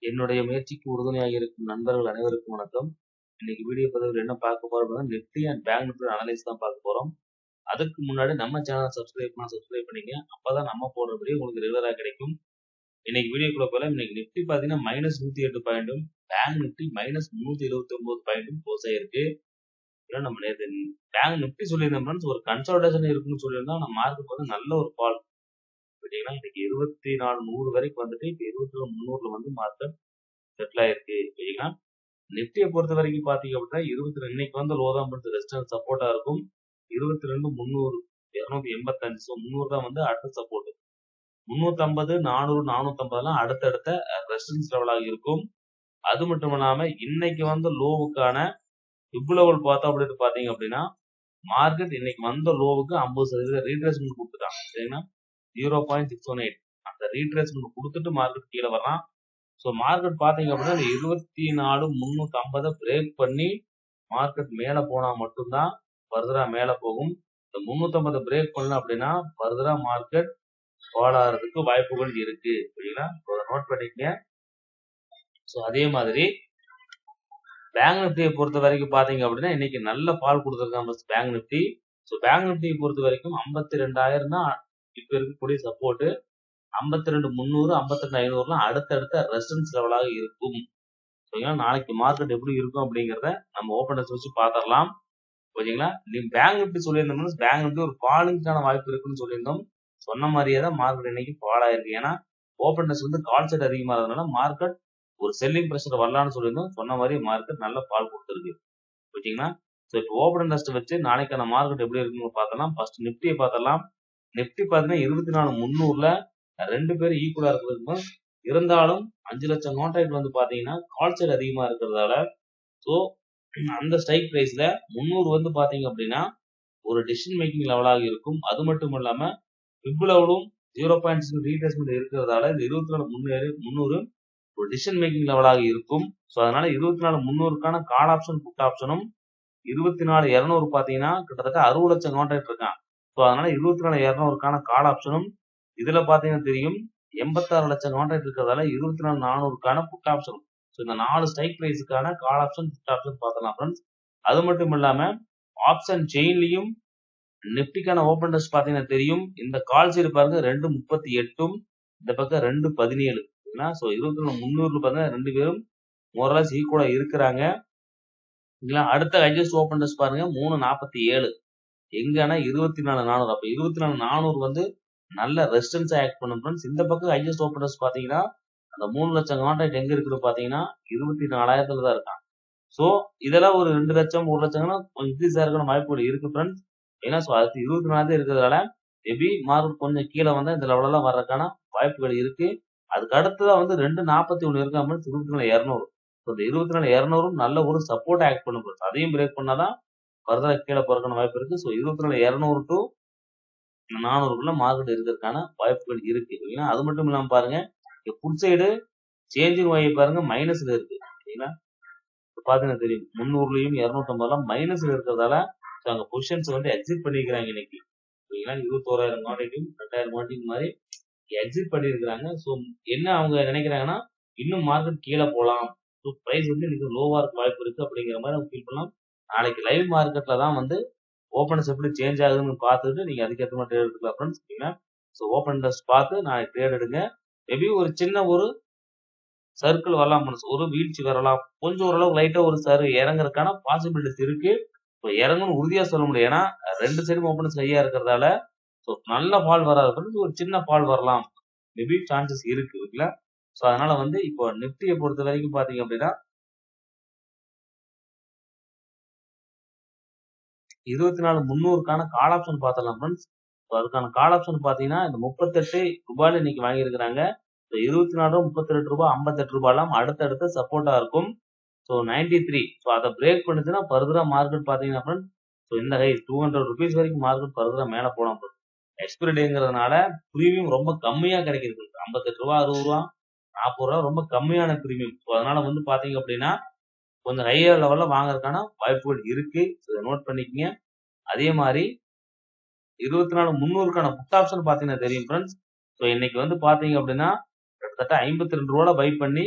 என்னுடைய முயற்சிக்கு உறுதுணையாக இருக்கும் நண்பர்கள் அனைவருக்கும் வணக்கம். இன்னைக்கு வீடியோ பதிவில் என்ன பார்க்க போறோம், Nifty and bank Nifty analyse தான் பார்க்க போறோம். அதுக்கு முன்னாடி நம்ம சேனலை சப்ஸ்கிரைப் பண்ணிங்க. அப்பதான் நம்ம போடுற வீடியோ உங்களுக்கு ரெகுலரா கிடைக்கும். இன்னைக்கு வீடியோக்குள்ள போல இன்னைக்கு நிஃப்டி பாத்தீங்கன்னா -108 பாயிண்டும், பேங்க் நிஃப்டி -329 பாயிண்டும் க்ளோஸ் ஆயிருக்கு. ஏன்னா நம்ம நேற்று பேங்க் நிஃப்டி சொல்லியிருந்தோம் ஒரு கன்சல்டேஷன் இருக்குன்னு சொல்லியிருந்தோம். நம்ம மார்க்கெட் வந்து நல்ல ஒரு ஃபால் பார்த்தீங்கன்னா இன்னைக்கு 24,100 வரைக்கும் வந்துட்டு இப்போ 24,300 வந்து மார்க்கெட் செட்டில் ஆயிருக்கு. சரிங்களா, நிஃப்டியை பொறுத்த வரைக்கும் பார்த்தீங்க அப்படின்னா 22 இன்னைக்கு வந்து லோ தான் வந்து ரெசிஸ்டன்ஸ் சப்போர்ட்டா இருக்கும். 22,300 285. ஸோ 300 தான் வந்து அடுத்த சப்போர்ட். 350 400 450 அடுத்தடுத்த ரெசிஸ்டன்ஸ் லெவலாக இருக்கும். அது மட்டும் இல்லாம இன்னைக்கு வந்து லோவுக்கான இப் லெவல் பார்த்தோம் அப்படின்னு பாத்தீங்க அப்படின்னா மார்க்கெட் இன்னைக்கு வந்த லோவுக்கு 50% ரீட்ரேஸ்மெண்ட் கொடுத்துட்டாங்க. சரிங்களா, 0.618 அந்த ரீட்ரேஸ்மெண்ட் கொடுத்துட்டு மார்க்கெட் கீழே வர்றான். ஸோ மார்க்கெட் பார்த்தீங்க அப்படின்னா 24,350 பிரேக் பண்ணி மார்க்கெட் மேலே போனால் மட்டும்தான் ஃபர்தரா மேலே போகும். இந்த 350 பிரேக் பண்ணல அப்படின்னா ஃபர்தரா மார்க்கெட் ஃபால் ஆகிறதுக்கு வாய்ப்புகள் இருக்கு. சரிங்களா, நோட் பண்ணிக்கங்க. ஸோ அதே மாதிரி பேங்க் நிஃப்டியை பொறுத்த வரைக்கும் பார்த்தீங்க அப்படின்னா இன்னைக்கு நல்ல ஃபால் கொடுத்துருக்காங்க பேங்க் நிஃப்டி. ஸோ பேங்க் நிஃப்டியை பொறுத்த வரைக்கும் 52,000 தான் இப்போ இருக்கக்கூடிய சப்போர்ட். 52,300 52,500 அடுத்தடுத்த ரெசிஸ்டன்ஸ் லெவலாக இருக்கும். ஓகேங்களா, நாளைக்கு மார்க்கெட் எப்படி இருக்கும் அப்படிங்கிறத நம்ம ஓப்பனர்ஸ் வச்சு பார்த்துடலாம். ஓகேங்களா, நீங்க பேங்க் நிஃப்டி சொல்லியிருந்தோம்னா பேங்க் நிஃப்டி ஒரு ஃபாலிங்கான வாய்ப்பு இருக்குன்னு சொல்லியிருந்தோம். சொன்ன மாதிரியே தான் மார்க்கெட் இன்னைக்கு ஃபால் ஆயிருக்கு. ஏன்னா ஓப்பனர்ஸ் வந்து கால் சைட் அதிகமாக இருந்ததுனால மார்க்கெட் ஒரு செல்லிங் ப்ரெஷர் வரலான்னு சொல்லியிருந்தோம். சொன்ன மாதிரி மார்க்கெட் நல்ல ஃபால் கொடுத்துருக்கு. ஓகேங்களா, ஸோ இப்போ ஓப்பன் இன்ட்ரெஸ்ட் வச்சு நாளைக்கான மார்க்கெட் எப்படி இருக்குன்னு பார்த்தலாம். ஃபர்ஸ்ட் நிஃப்டியை பார்த்தலாம். நிஃப்டி பார்த்தீங்கன்னா 24,300ல 2 பேர் ஈக்குவலா இருக்கிறதுக்கு இருந்தாலும் 5 லட்சம் கான்ட்ராக்ட் வந்து பாத்தீங்கன்னா கால் சைடு அதிகமா இருக்கிறதால ஸோ அந்த ஸ்ட்ரைக் பிரைஸ்ல 300 வந்து பாத்தீங்க அப்படின்னா ஒரு டிசிஷன் மேக்கிங் லெவலாக இருக்கும். அது மட்டும் இல்லாம பிப் லெவலும் 0.6 ரீட்ரேஸ்மெண்ட் இருக்கிறதால இந்த 24,300 ஒரு டிசிஷன் மேக்கிங் லெவலாக இருக்கும். ஸோ அதனால 24,300க்கான கால் ஆப்ஷன் புட் ஆப்ஷனும் 24,200 பாத்தீங்கன்னா கிட்டத்தட்ட 60 லட்சம் கான்ட்ராக்ட் இருக்கான். ஸோ அதனால 24,200க்கான கால் ஆப்ஷனும் இதுல பாத்தீங்கன்னா தெரியும் 86 லட்சம் கான்ட்ராக்ட் இருக்கிறதால 24,400க்கான புட் ஆப்ஷனும். ஸோ இந்த 4 ஸ்ட்ரைக் பிரைஸுக்கான கால் ஆப்ஷன் புட் ஆப்ஷன் பார்த்தலாம் ஃப்ரெண்ட்ஸ். அது மட்டும் இல்லாம ஆப்ஷன் செயின்லயும் நிஃப்டிக்கான ஓப்பன் இன்ட்ரெஸ்ட் பாத்தீங்கன்னா தெரியும். இந்த கால் சைடு பாருங்க 2.38 இந்த பக்கம் 2.17. ஸோ 24,300 பாருங்க 2 பேரும் மோரலஸ் ஈக்குவலா இருக்கிறாங்க. அடுத்த ஹையஸ்ட் ஓப்பன் இன்ட்ரெஸ்ட் பாருங்க 3.47 எங்கன்னா 24,400. அப்ப 24,400 வந்து நல்ல ரெசிஸ்டன்ஸா ஆக்ட் பண்ணும் ஃப்ரெண்ட்ஸ். இந்த பக்கம் ஹையஸ்ட் ஓப்பன் இன்ட்ரெஸ்ட் பாத்தீங்கன்னா அந்த 3 லட்சம் கான்ட்ராக்ட் எங்க இருக்குன்னு பாத்தீங்கன்னா 24,000 தான் இருக்கான். ஸோ இதெல்லாம் ஒரு 2 லட்சம் 1 லட்சம்னா இன்க்ரீஸ் ஆகிற வாய்ப்புகள் இருக்கு ஃப்ரெண்ட்ஸ். ஏன்னா ஸோ அதுக்கு 24 இருக்கிறதால மேபி மார்க்கெட் கொஞ்சம் கீழே வந்தா இந்த லெவலெல்லாம் வர்றதுக்கான வாய்ப்புகள் இருக்கு. அதுக்கு அடுத்ததான் வந்து 2.41 இருக்கா ஃப்ரெண்ட்ஸ், 24,200. இந்த 24,200 நல்ல ஒரு சப்போர்ட் ஆக்ட் பண்ணும் ஃப்ரெண்ட்ஸ். அதையும் பிரேக் பண்ணாதான் ஃபர்தரா கீழே போறதுக்கான வாய்ப்பு இருக்கு. ஸோ 24,200 டு 400க்குள்ள மார்க்கெட் இருக்கிறதுக்கான வாய்ப்புகள் இருக்கு. இல்லைன்னா அது மட்டும் இல்லாம பாருங்க புட் சைடு சேஞ்சிங் வாங்கி பாருங்க மைனஸ்ல இருக்கு. சரிங்களா, பாத்தீங்கன்னா தெரியும் 300லயும் 250 மைனஸ்ல இருக்கிறதால அங்க பொசிஷன்ஸ் வந்து எக்ஸிட் பண்ணிருக்காங்க இன்னைக்கு. சரிங்களா, 21,000 குவான்டிட்டியும் 2,000 குவான்டிட்டி மாதிரி எக்ஸிட் பண்ணிருக்காங்க. ஸோ என்ன அவங்க நினைக்கிறாங்கன்னா இன்னும் மார்க்கெட் கீழே போலாம். ஸோ பிரைஸ் வந்து இன்னைக்கு லோவா இருக்க வாய்ப்பு இருக்கு அப்படிங்கிற மாதிரி அவங்க ஃபீல் பண்ணலாம். நாளைக்கு லைவ் மார்க்கெட்ல தான் வந்து ஓப்பன்ஸ் எப்படி சேஞ்ச் ஆகுதுன்னு பார்த்துட்டு நீங்க அதுக்கேற்ற மாதிரி ட்ரேட் எடுக்கலாம் ஃப்ரெண்ட்ஸ். ஸோ ஓப்பன் இன்ட்ரெஸ்ட் பார்த்து நாளைக்கு ட்ரேட் எடுங்க. மேபி ஒரு சின்ன ஒரு சர்க்கிள் வரலாம் ஃப்ரெண்ட்ஸ், ஒரு வீழ்ச்சி வரலாம். கொஞ்சம் ஓரளவு லைட்டா ஒரு இறங்குறதுக்கான பாசிபிலிட்டிஸ் இருக்கு. ஸோ இறங்குன்னு உறுதியா சொல்ல முடியும். ஏன்னா 2 சைடும் ஓப்பன்ஸ் ஹையா இருக்கிறதால ஸோ நல்ல ஃபால் வராது ஃப்ரெண்ட்ஸ், ஒரு சின்ன ஃபால் வரலாம் மேபி சான்சஸ் இருக்கு. ஓகேங்களா, ஸோ அதனால வந்து இப்போ நிஃப்டியை பொறுத்த வரைக்கும் பாத்தீங்க அப்படின்னா 24,300க்கான கால் ஆப்ஷன் பார்த்தலாம் ஃப்ரெண்ட்ஸ். அதுக்கான கால் ஆப்ஷன் பாத்தீங்கன்னா இந்த 38 ரூபாயில இன்னைக்கு வாங்கியிருக்கிறாங்க. 24 ரூபா 32 ரூபாய் 58 ரூபாய்லாம் அடுத்தடுத்த சப்போர்ட்டா இருக்கும். ஸோ 93 ஸோ அதை பிரேக் பண்ணுச்சுன்னா ஃபர்தரா மார்க்கெட் பாத்தீங்கன்னா ஃப்ரெண்ட்ஸ் ஸோ இந்த ஹை 200 ருபீஸ் வரைக்கும் மார்க்கெட் ஃபர்தரா மேல போலாம். எக்ஸ்பிரி டேங்கிறதுனால பிரீமியம் ரொம்ப கம்மியா கிடைக்கிறது. 58 ரூபா 60 ரூபா 40 ரூபா ரொம்ப கம்மியான பிரீமியம். ஸோ அதனால வந்து பாத்தீங்க அப்படின்னா கொஞ்சம் ஹையர் லெவல்ல வாங்குறதுக்கான வாய்ப்புகள் இருக்கு. நோட் பண்ணிக்கங்க. அதே மாதிரி 24,300க்கான புட் ஆப்ஷன் பாத்தீங்கன்னா தெரியும் ஃப்ரெண்ட்ஸ். ஸோ இன்னைக்கு வந்து பாத்தீங்க அப்படின்னா கிட்டத்தட்ட 52 ரூபாய் பை பண்ணி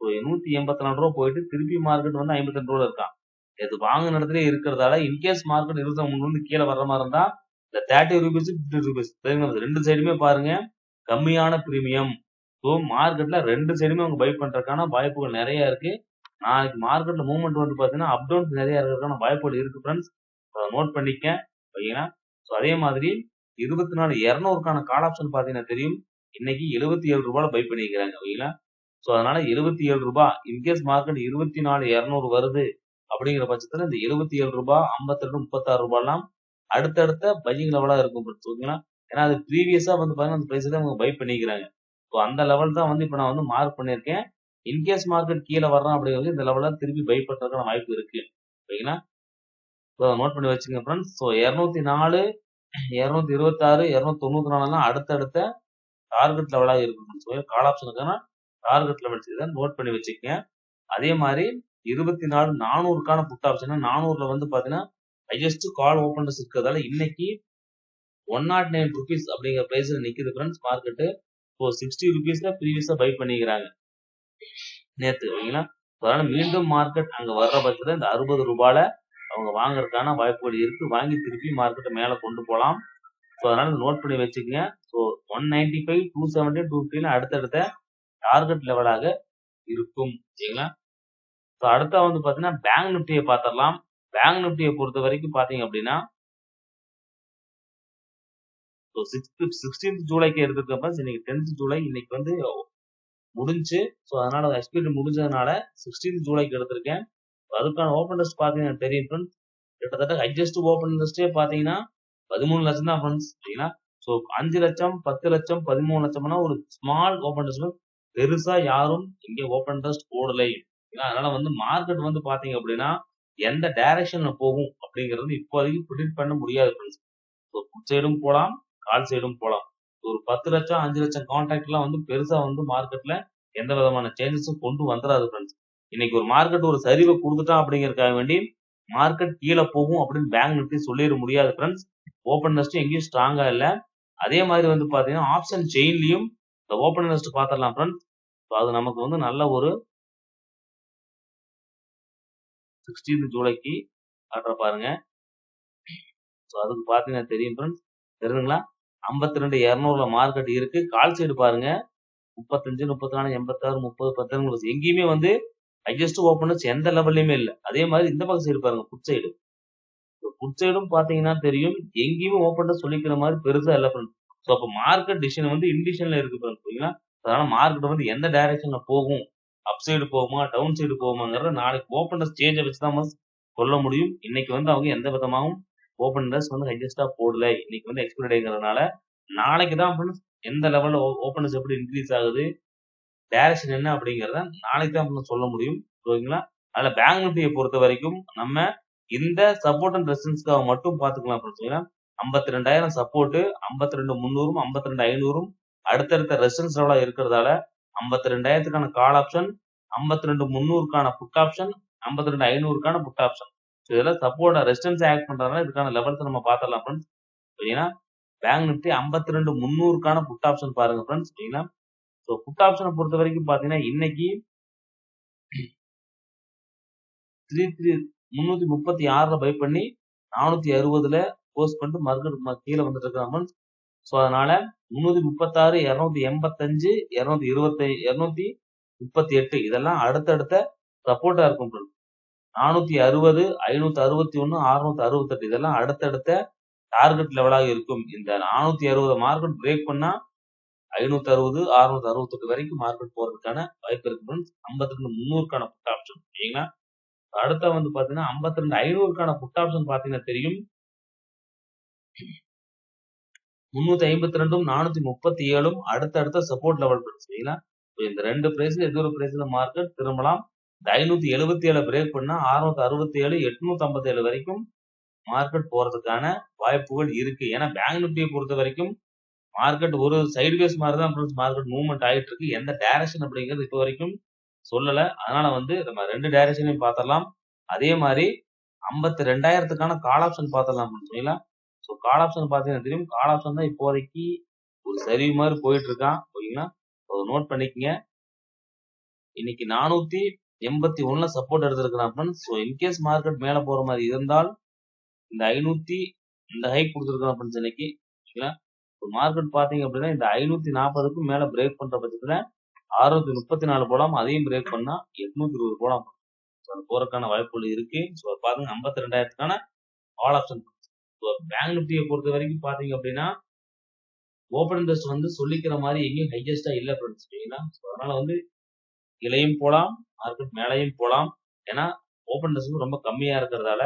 184 ரூபா போயிட்டு திருப்பி மார்க்கெட் வந்து 52 ரூபால இருக்கான். இது வாங்கின இடத்துல இருக்கிறதால இன்கேஸ் மார்க்கெட் 23 வந்து கீழே வர்ற மாதிரி இருந்தா இந்த 30 ரூபீஸ் 50 ரூபீஸ் ரெண்டு சைடுமே பாருங்க கம்மியான பிரீமியம். ஸோ மார்க்கெட்ல ரெண்டு சைடுமே அவங்க பை பண்றதுக்கான வாய்ப்புகள் நிறைய இருக்கு. நாளைக்கு மார்க்கெட்ல மூவ்மெண்ட் வந்து பாத்தீங்கன்னா அப் டவுன் நிறைய இருக்கிறதுக்கான வாய்ப்புகள் இருக்கு ஃப்ரெண்ட்ஸ். நோட் பண்ணிக்க ஓகேங்களா. ஸோ அதே மாதிரி 24,200க்கான கால் ஆப்ஷன் பாத்தீங்கன்னா தெரியும் இன்னைக்கு 77 ரூபாயில பை பண்ணிக்கிறாங்க ஓகேங்களா. ஸோ அதனால 77 ரூபாய் இன்கேஸ் மார்க்கெட் 24,200 வருது அப்படிங்கிற பட்சத்துல இந்த 77 ரூபாய் 52 36 ரூபாய்லாம் அடுத்தடுத்த பையிங் லெவலா இருக்கும் ஓகேங்களா. ஏன்னா அது ப்ரீவியஸா வந்து பாத்தீங்கன்னா அந்த பிரைஸ்ல அவங்க பை பண்ணிக்கிறாங்க. ஸோ அந்த லெவல் தான் வந்து இப்ப நான் வந்து மார்க் பண்ணியிருக்கேன். இன்கேஸ் மார்க்கெட் கீழே வர்றான் அப்படிங்கிறது இந்த லெவல்ல திருப்பி பை பண்றதுக்கான வாய்ப்பு இருக்கு ஓகேங்களா. ஸோ நோட் பண்ணி வச்சுங்க ஃப்ரெண்ட்ஸ். ஸோ 204 226 294 அடுத்தடுத்த டார்கெட் லெவலா இருக்கும். கால் ஆப்ஷனுக்கான டார்கெட் லெவல்ஸ் இதை நோட் பண்ணி வச்சுக்கங்க. அதே மாதிரி 24,400க்கான புட் ஆப்ஷன் 400ல வந்து பாத்தீங்கன்னா ஹையஸ்ட் கால் ஓபன்ஸ் இருக்கிறதால இன்னைக்கு 109 ரூபீஸ் அப்படிங்கிற பிரைஸ்ல நிக்குது ஃப்ரெண்ட்ஸ் மார்க்கெட். ஸோ 60 ரூபீஸ்ல ப்ரீவியஸா பை பண்ணிக்கிறாங்க நேத்து ஓகேங்களா. அதனால மீண்டும் மார்க்கெட் அங்க வர்ற பட்சத்துல இந்த 60 ரூபாயில அவங்க வாங்குறதுக்கான வாய்ப்புகள் இருக்கு. வாங்கி திருப்பி மார்க்கெட்டை மேல கொண்டு போலாம். ஸோ அதனால நோட் பண்ணி வச்சுக்கோங்க. ஸோ 195 270 250 அடுத்தடுத்த டார்கெட் லெவலாக இருக்கும் சரிங்களா. ஸோ அடுத்தா வந்து பாத்தீங்கன்னா பேங்க் நிப்டியை பார்த்துடலாம். பேங்க் நிப்டியை பொறுத்த வரைக்கும் பாத்தீங்க அப்படின்னா 16th ஜூலைக்கு எடுத்துக்கப்ப இன்னைக்கு 10th ஜூலை இன்னைக்கு வந்து முடிஞ்சு. ஸோ அதனால எக்ஸ்பீரி முடிஞ்சதுனால 16th ஜூலைக்கு எடுத்திருக்கேன். அதுக்கான ஓப்பன் டெஸ்ட் பாத்தீங்கன்னா தெரியும் ஃப்ரெண்ட்ஸ். கிட்டத்தட்ட ஹையஸ்ட் ஓப்பன் டெஸ்டே பாத்தீங்கன்னா 13 லட்சம் தான் ஃப்ரெண்ட்ஸ் சரிங்களா. ஸோ 5 லட்சம் 10 லட்சம் 13 லட்சம்னா ஒரு ஸ்மால் ஓப்பன் டெஸ்ட் பெருசா யாரும் இங்க ஓப்பன் டெஸ்ட் போடலை. அதனால வந்து மார்க்கெட் வந்து பாத்தீங்க அப்படின்னா எந்த டைரக்ஷன்ல போகும் அப்படிங்கறது இப்போதைக்கு ப்ரிடிக்ட் பண்ண முடியாது ஃப்ரெண்ட்ஸ். ஸோ புட் சைடும் போலாம் கால் சைடும் போலாம். ஒரு 10 லட்சம் 5 லட்சம் கான்ட்ராக்ட் எல்லாம் வந்து பெருசா வந்து மார்க்கெட்ல எந்த விதமான சேஞ்சஸும் கொண்டு வந்துடாது ஃப்ரெண்ட்ஸ். இன்னைக்கு ஒரு மார்க்கெட் ஒரு சரிவை கொடுத்துட்டான் அப்படிங்கறதுக்காக வேண்டி மார்க்கெட் கீழே போகும் அப்படின்னு பேங்க் நிப்டி சொல்லிட முடியாது ஃப்ரெண்ட்ஸ். ஓப்பன் டெஸ்ட் எங்கேயும் ஸ்ட்ராங்கா இல்ல. அதே மாதிரி வந்து பாத்தீங்கன்னா ஆப்ஷன் செயின்லயும் இந்த ஓப்பன் டெஸ்ட் பாத்திரலாம் ஃப்ரெண்ட்ஸ். அது நமக்கு வந்து நல்ல ஒரு 16th ஜூலைக்கு காட்டுற பாருங்க. ஸோ அதுக்கு பாத்தீங்கன்னா தெரியும் ஃப்ரெண்ட்ஸ் தெரியுதுங்களா. 52,200ல மார்க்கெட் இருக்கு. கால் சைடு பாருங்க 35 34 86 30 10 எங்கேயுமே வந்து ஹையஸ்ட் ஓப்பனர்ஸ் எந்த லெவல்லயுமே இல்ல. அதே மாதிரி இந்த பக்கம் சைடு பாருங்க புட் சைடு. புட் சைடும் பாத்தீங்கன்னா தெரியும் எங்கேயுமே ஓப்பன் சொல்லிக்கிற மாதிரி பெருசா இல்ல ஃப்ரெண்ட்ஸ். ஸோ அப்ப மார்க்கெட் டிசிஷன் வந்து இன்டிஷன்ல இருக்கு ஃப்ரெண்ட்ஸ் ஓகேங்களா. அதனால மார்க்கெட் வந்து எந்த டைரக்ஷன்ல போகும் அப் சைடு போகுமா டவுன் சைடு போகுமாங்கிறத நாளைக்கு ஓப்பன் சேஞ்சை வச்சுதான் சொல்ல முடியும். இன்னைக்கு வந்து அவங்க எந்த விதமாகவும் ஓப்பன் வந்து ஹையஸ்டா போடல. இன்னைக்கு வந்து எக்ஸ்பைரி டேங்கிறதுனால நாளைக்கு தான் ஃப்ரெண்ட்ஸ் எந்த லெவல்ல ஓப்பன் எப்படி இன்க்ரீஸ் ஆகுது டைரக்ஷன் என்ன அப்படிங்கறத நாளைக்கு தான் சொல்ல முடியும் ஓகேங்களா. அதுல பேங்க் நிப்டியை பொறுத்த வரைக்கும் நம்ம இந்த சப்போர்ட் அண்ட் ரெசிஸ்டன்ஸ்க்காக மட்டும் பாத்துக்கலாம் ஃப்ரெண்ட்ஸ். 52,000 சப்போர்ட் 52,300 52,500 அடுத்தடுத்த ரெசிஸ்டன்ஸ் லெவலா இருக்கிறதால 52,000க்கான கால் ஆப்ஷன் 52,300க்கான புட் ஆப்ஷன் 52,500க்கான புட் ஆப்ஷன். இதெல்லாம் சப்போர்ட் ரெசிஸ்டன்ஸ் ஆக்ட் பண்றதுனால இதுக்கான லெவல்ஸ் நம்ம பாத்திரலாம் ஃப்ரெண்ட்ஸ் சரிங்களா. பேங்க் நிப்டி 52,300க்கான புட் ஆப்ஷன் பாருங்க ஃப்ரெண்ட்ஸ் சரிங்களா. ஸோ புட் ஆப்ஷனை பொறுத்த வரைக்கும் பாத்தீங்கன்னா இன்னைக்கு 336ல பை பண்ணி 460ல போஸ்ட் பண்ணிட்டு மார்க்கெட் கீழே வந்துட்டு இருக்காங்க. ஸோ அதனால 336 285 220 238 இதெல்லாம் அடுத்தடுத்த சப்போர்ட்டா இருக்கும். 460 561 668 இதெல்லாம் அடுத்தடுத்த டார்கெட் லெவலாக இருக்கும். இந்த 460 மார்க்கெட் பிரேக் பண்ணா 560 668 வரைக்கும் மார்க்கெட் போறதுக்கான வாய்ப்பு இருக்கு. 52,300க்கான புட் ஆப்ஷன் சரிங்களா. அடுத்த வந்து பாத்தீங்கன்னா 52,500க்கான புட் ஆப்ஷன் பாத்தீங்கன்னா தெரியும் 352 437 அடுத்தடுத்த சப்போர்ட் லெவல் சரிங்களா. இந்த ரெண்டு பிரைஸ்ல எது ஒரு பிரைஸ்ல மார்க்கெட் திரும்பலாம். 577 பிரேக் பண்ணா 667 857 வரைக்கும் மார்க்கெட் போறதுக்கான வாய்ப்புகள் இருக்கு. ஏன்னா பேங்க் நிப்டியை பொறுத்த வரைக்கும் மார்க்கெட் ஒரு சைட்வேஸ் மாதிரி தான் மார்க்கெட் மூவ்மெண்ட் ஆயிட்டு இருக்கு. எந்த டைரக்ஷன் அப்படிங்கிறது இப்போ வரைக்கும் சொல்லல. அதனால வந்து நம்ம ரெண்டு டைரக்ஷனையும் பார்த்தரலாம். அதே மாதிரி 52,000க்கான கால் ஆப்ஷன் பார்த்தரலாம் சரிங்களா. ஸோ கால் ஆப்ஷன் பார்த்தீங்கன்னா தெரியும் கால் ஆப்ஷன் தான் இப்போதைக்கு ஒரு சரிவு மாதிரி போயிட்டு இருக்கான் ஓகேங்களா. நோட் பண்ணிக்கங்க. இன்னைக்கு 481 சப்போர்ட் எடுத்திருக்கிறான் ஃப்ரெண்ட்ஸ். ஸோ இன்கேஸ் மார்க்கெட் மேல போற மாதிரி இருந்தால் இந்த 500 இந்த ஹைக் கொடுத்துருக்கான் ஃப்ரெண்ட்ஸ் இன்னைக்கு. ஓகேங்களா? மார்க்கெட் பாத்தீங்க அப்படின்னா இந்த 540க்கு மேல பிரேக் பண்ற பட்சத்துல 634 போலாம். அதையும் பிரேக் பண்ணா 820 போலாம். அது போறதுக்கான வாய்ப்புகள் இருக்கு. ஸோ பாருங்க 52,000க்கான ஆல் ஆப்ஷன். பேங்க் நிஃப்டியை பொறுத்த வரைக்கும் பாத்தீங்க அப்படின்னா ஓப்பன் இன்ட்ரெஸ்ட் வந்து சொல்லிக்கிற மாதிரி எங்கேயும் ஹையஸ்டா இல்ல ஃப்ரெண்ட்ஸ். சரிங்களா? அதனால வந்து கீழையும் போலாம், மார்க்கெட் மேலையும் போலாம். ஏன்னா ஓப்பன் இன்ட்ரெஸ்ட் ரொம்ப கம்மியா இருக்கிறதால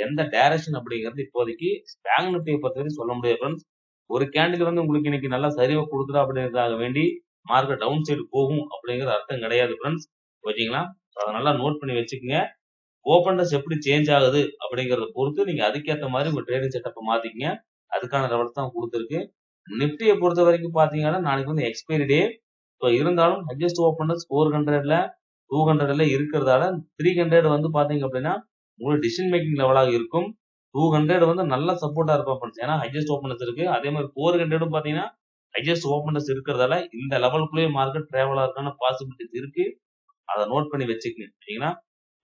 எந்த டைரக்ஷன் அப்படிங்கிறது இப்போதைக்கு பேங்க் நிஃப்டியை பொறுத்த வரைக்கும் சொல்ல முடியாது ஃப்ரெண்ட்ஸ். ஒரு கேண்டில் வந்து உங்களுக்கு இன்னைக்கு நல்லா சரிவை கொடுக்குறா அப்படிங்கிறதுக்காக வேண்டி மார்க்கெட் டவுன் சைடு போகும் அப்படிங்கிற அர்த்தம் கிடையாது ஃப்ரெண்ட்ஸ். ஓகேங்களா? அதை நல்லா நோட் பண்ணி வச்சுக்கோங்க. ஓப்பன் இன்ட்ரெஸ்ட் எப்படி சேஞ்ச் ஆகுது அப்படிங்கறத பொறுத்து நீங்க அதுக்கேற்ற மாதிரி உங்க ட்ரேடிங் செட்டப்பை மாத்திக்கங்க. அதுக்கான லெவல்ஸ் தான் கொடுத்துருக்கு. நிப்டியை பொறுத்த வரைக்கும் பாத்தீங்கன்னா நாளைக்கு வந்து எக்ஸ்பைரி டே. ஸோ இருந்தாலும் ஹையஸ்ட் ஓப்பன் 400ல 200ல இருக்கிறதால 300 வந்து பாத்தீங்க அப்படின்னா உங்களுக்கு டிசிஷன் மேக்கிங் லெவலாக இருக்கும். 200 வந்து நல்ல சப்போர்ட்டா இருக்கும் ஃப்ரெண்ட்ஸ். ஏன்னா ஹையஸ்ட் ஓப்பனஸ் இருக்கு. அதே மாதிரி 400 பாத்தீங்கன்னா ஹையஸ்ட் ஓப்பனஸ் இருக்கிறதால இந்த லெவலுக்குள்ளேயே மார்க்கெட் டிராவல் ஆகிறதுக்கான பாசிபிலிட்டிஸ் இருக்கு. அதை நோட் பண்ணி வச்சுக்கங்க. சரிங்களா?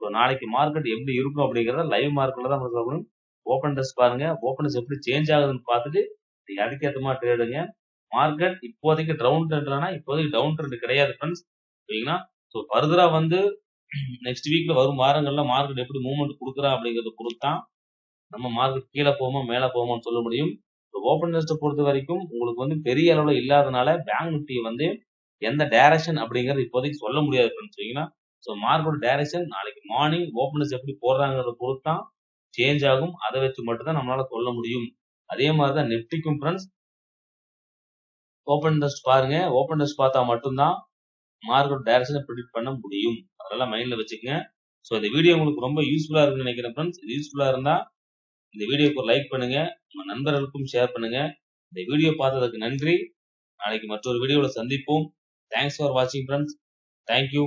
ஸோ நாளைக்கு மார்க்கெட் எப்படி இருக்கும் அப்படிங்கறத லைவ் மார்க்கெட்ல தான் சொல்லணும். ஓப்பன் டெஸ்ட் பாருங்க. ஓப்பன் எப்படி சேஞ்ச் ஆகுதுன்னு பார்த்துட்டு நீங்க அதுக்கேற்ற மாதிரி ட்ரேடுங்க. மார்க்கெட் இப்போதைக்கு டவுன் ட்ரெண்ட்னா இப்போதைக்கு டவுன் ட்ரெண்ட் கிடையாது ஃப்ரெண்ட்ஸ். சரிங்களா? ஸோ ஃபர்தரா வந்து நெக்ஸ்ட் வீக்ல வரும் வாரங்கள்ல மார்க்கெட் எப்படி மூவ்மெண்ட் கொடுக்குறா அப்படிங்கறத பொறுத்தான் நம்ம மார்க்கெட் கீழே போகுமா மேல போகுமான்னு சொல்ல முடியும். ஓப்பன் டெஸ்ட்டை பொறுத்த வரைக்கும் உங்களுக்கு வந்து பெரிய அளவுல இல்லாதனால பேங்க் நிஃப்டி வந்து எந்த டைரக்ஷன் அப்படிங்கறது இப்போதைக்கு சொல்ல முடியாது ஃப்ரெண்ட்ஸ். சரிங்களா? ஸோ மார்க்கெட் டைரக்ஷன் நாளைக்கு மார்னிங் ஓப்பனர்ஸ் எப்படி போடுறாங்கிறத பொறுத்தான் சேஞ்ச் ஆகும். அதை வச்சு மட்டும் தான் நம்மளால சொல்ல முடியும். அதே மாதிரி தான் நிப்டிக்கும் ஃப்ரெண்ட்ஸ். ஓப்பன் டெஸ்ட் பாருங்க. ஓப்பன் டெஸ்ட் பார்த்தா மட்டும்தான் மார்க்கெட் டைரக்ஷனை ப்ரெடிக்ட் பண்ண முடியும். அதெல்லாம் மைண்ட்ல வச்சுக்கங்க. ஸோ இந்த வீடியோ உங்களுக்கு ரொம்ப யூஸ்ஃபுல்லா இருக்குன்னு நினைக்கிறேன் ஃப்ரெண்ட்ஸ். யூஸ்ஃபுல்லா இருந்தா இந்த வீடியோக்கு ஒரு லைக் பண்ணுங்க. உங்க நண்பர்களுக்கும் ஷேர் பண்ணுங்க. இந்த வீடியோ பார்த்ததுக்கு நன்றி. நாளைக்கு மற்றொரு வீடியோவில் சந்திப்போம். தேங்க்ஸ் ஃபார் வாட்சிங் ஃப்ரெண்ட்ஸ். தேங்க்யூ.